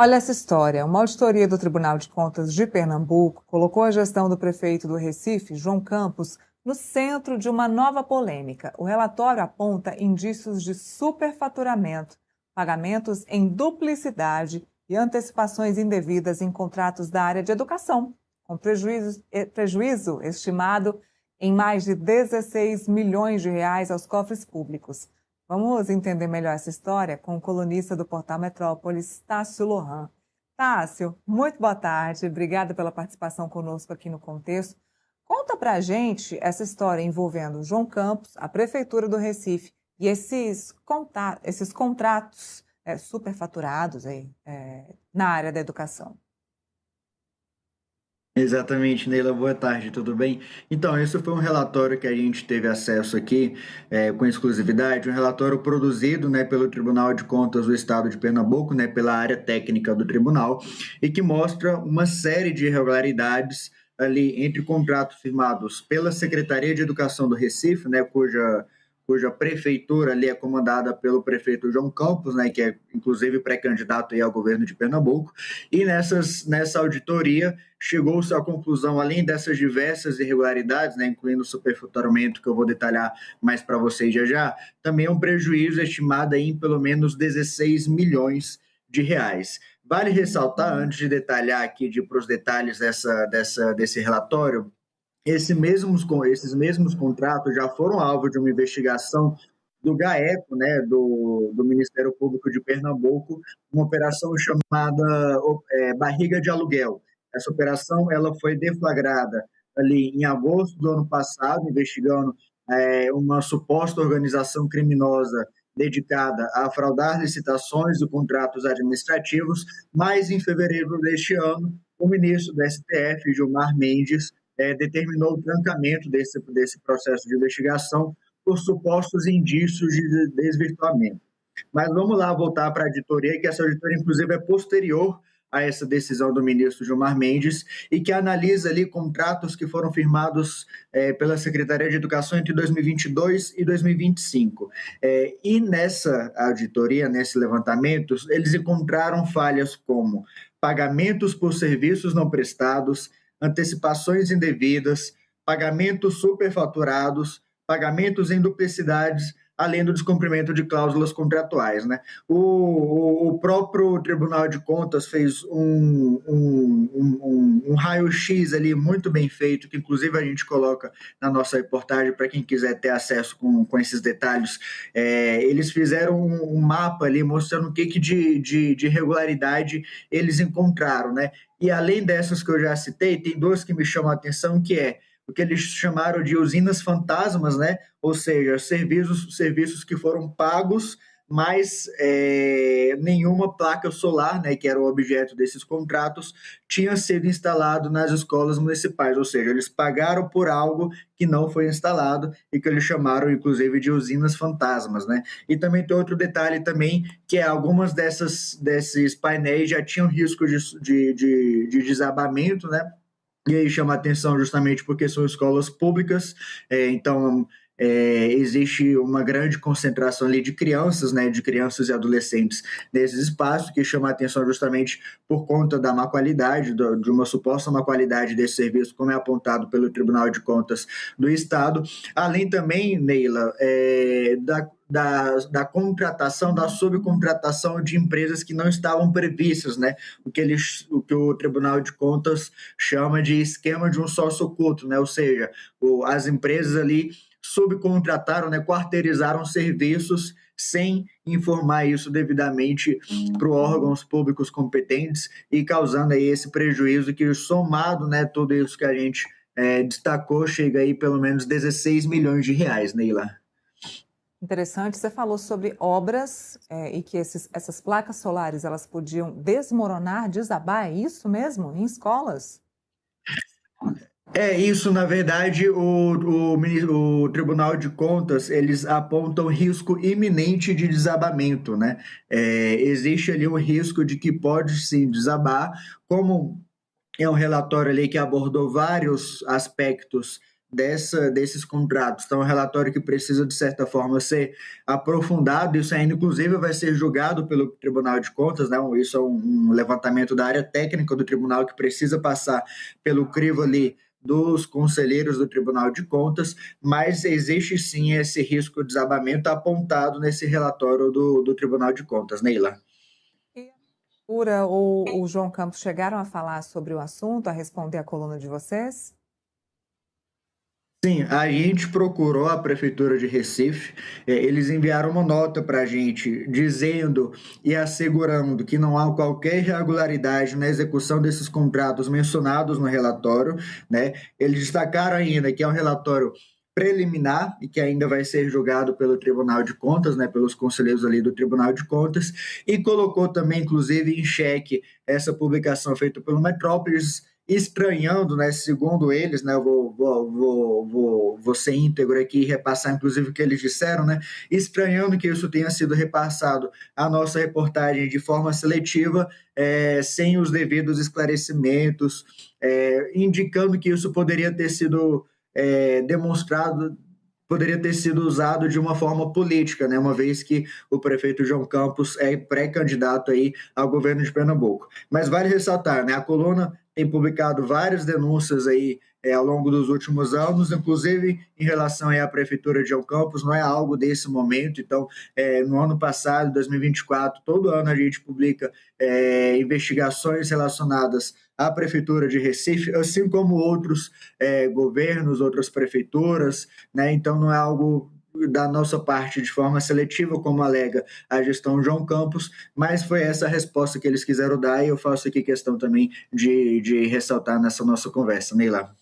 Olha essa história. Uma auditoria do Tribunal de Contas de Pernambuco colocou a gestão do prefeito do Recife, João Campos, no centro de uma nova polêmica. O relatório aponta indícios de superfaturamento, pagamentos em duplicidade e antecipações indevidas em contratos da área de educação, com prejuízo estimado em mais de 16 milhões de reais aos cofres públicos. Vamos entender melhor essa história com o colunista do Portal Metrópolis, Tássio Lohan. Tássio, muito boa tarde. Obrigada pela participação conosco aqui no Contexto. Conta pra gente essa história envolvendo João Campos, a Prefeitura do Recife e esses contratos superfaturados na área da educação. Exatamente, Neila, boa tarde, tudo bem? Então, esse foi um relatório que a gente teve acesso aqui, com exclusividade, um relatório produzido, né, pelo Tribunal de Contas do Estado de Pernambuco, né, pela área técnica do tribunal, e que mostra uma série de irregularidades ali entre contratos firmados pela Secretaria de Educação do Recife, né, cuja prefeitura ali é comandada pelo prefeito João Campos, né, que é inclusive pré-candidato aí ao governo de Pernambuco, e nessa auditoria chegou-se à conclusão, além dessas diversas irregularidades, né, incluindo o superfaturamento, que eu vou detalhar mais para vocês já já, também um prejuízo estimado em pelo menos 16 milhões de reais. Vale ressaltar, antes de detalhar aqui, de ir para os detalhes desse relatório, esses mesmos contratos já foram alvo de uma investigação do GAECO, né, do Ministério Público de Pernambuco, uma operação chamada Barriga de Aluguel. Essa operação ela foi deflagrada ali em agosto do ano passado, investigando uma suposta organização criminosa dedicada a fraudar licitações e contratos administrativos, mas em fevereiro deste ano, o ministro do STF, Gilmar Mendes, determinou o trancamento desse processo de investigação por supostos indícios de desvirtuamento. Mas vamos lá voltar para a auditoria, que essa auditoria, inclusive, é posterior a essa decisão do ministro Gilmar Mendes e que analisa ali contratos que foram firmados pela Secretaria de Educação entre 2022 e 2025. E nessa auditoria, nesse levantamento, eles encontraram falhas como pagamentos por serviços não prestados, antecipações indevidas, pagamentos superfaturados, pagamentos em duplicidades, além do descumprimento de cláusulas contratuais, né? O próprio Tribunal de Contas fez um raio-x ali muito bem feito, que inclusive a gente coloca na nossa reportagem para quem quiser ter acesso com esses detalhes. Eles fizeram um mapa ali mostrando o que de irregularidade eles encontraram, né? E além dessas que eu já citei, tem duas que me chamam a atenção, que é o que eles chamaram de usinas fantasmas, né? Ou seja, serviços que foram pagos, mas nenhuma placa solar, né, que era o objeto desses contratos, tinha sido instalado nas escolas municipais, ou seja, eles pagaram por algo que não foi instalado e que eles chamaram, inclusive, de usinas fantasmas, né? E também tem outro detalhe também, que é algumas desses painéis já tinham risco de desabamento, né? E aí chama a atenção justamente porque são escolas públicas, então existe uma grande concentração ali de crianças, né, de crianças e adolescentes nesses espaços, que chama a atenção justamente por conta da má qualidade, de uma suposta má qualidade desse serviço, como é apontado pelo Tribunal de Contas do Estado, além também, Neila, da contratação, da subcontratação de empresas que não estavam previstas, né? O que o Tribunal de Contas chama de esquema de um sócio oculto, né? Ou seja, as empresas ali subcontrataram, né? Quarteirizaram serviços sem informar isso devidamente para os órgãos públicos competentes e causando aí esse prejuízo que, somado, né, tudo isso que a gente destacou, chega aí pelo menos 16 milhões de reais, Neila. Interessante, você falou sobre obras e que essas placas solares elas podiam desmoronar, desabar, é isso mesmo? Em escolas? Isso, na verdade, o Tribunal de Contas, eles apontam risco iminente de desabamento, né? Existe ali um risco de que pode sim desabar, como é um relatório ali que abordou vários aspectos desses contratos. Então, é um relatório que precisa, de certa forma, ser aprofundado. Isso ainda, inclusive, vai ser julgado pelo Tribunal de Contas, né? Isso é um levantamento da área técnica do tribunal que precisa passar pelo crivo ali dos conselheiros do Tribunal de Contas, mas existe sim esse risco de desabamento apontado nesse relatório do Tribunal de Contas, Neila. E a Prefeitura ou o João Campos chegaram a falar sobre o assunto, a responder a coluna de vocês? Sim, a gente procurou a Prefeitura de Recife, eles enviaram uma nota para a gente dizendo e assegurando que não há qualquer irregularidade na execução desses contratos mencionados no relatório, né? Eles destacaram ainda que é um relatório preliminar e que ainda vai ser julgado pelo Tribunal de Contas, né, pelos conselheiros ali do Tribunal de Contas, e colocou também, inclusive, em xeque essa publicação feita pelo Metrópolis, estranhando, né, segundo eles, né, eu vou ser íntegro aqui e repassar, inclusive, o que eles disseram, né, estranhando que isso tenha sido repassado à nossa reportagem de forma seletiva, sem os devidos esclarecimentos, indicando que isso poderia ter sido demonstrado, poderia ter sido usado de uma forma política, né? Uma vez que o prefeito João Campos é pré-candidato aí ao governo de Pernambuco. Mas vale ressaltar, né? A coluna tem publicado várias denúncias aí ao longo dos últimos anos, inclusive em relação aí à prefeitura de João Campos, não é algo desse momento. Então, no ano passado, 2024, todo ano a gente publica investigações relacionadas à prefeitura de Recife, assim como outros governos, outras prefeituras, né? Então, não é algo da nossa parte de forma seletiva, como alega a gestão João Campos, mas foi essa a resposta que eles quiseram dar e eu faço aqui questão também de ressaltar nessa nossa conversa. Neila.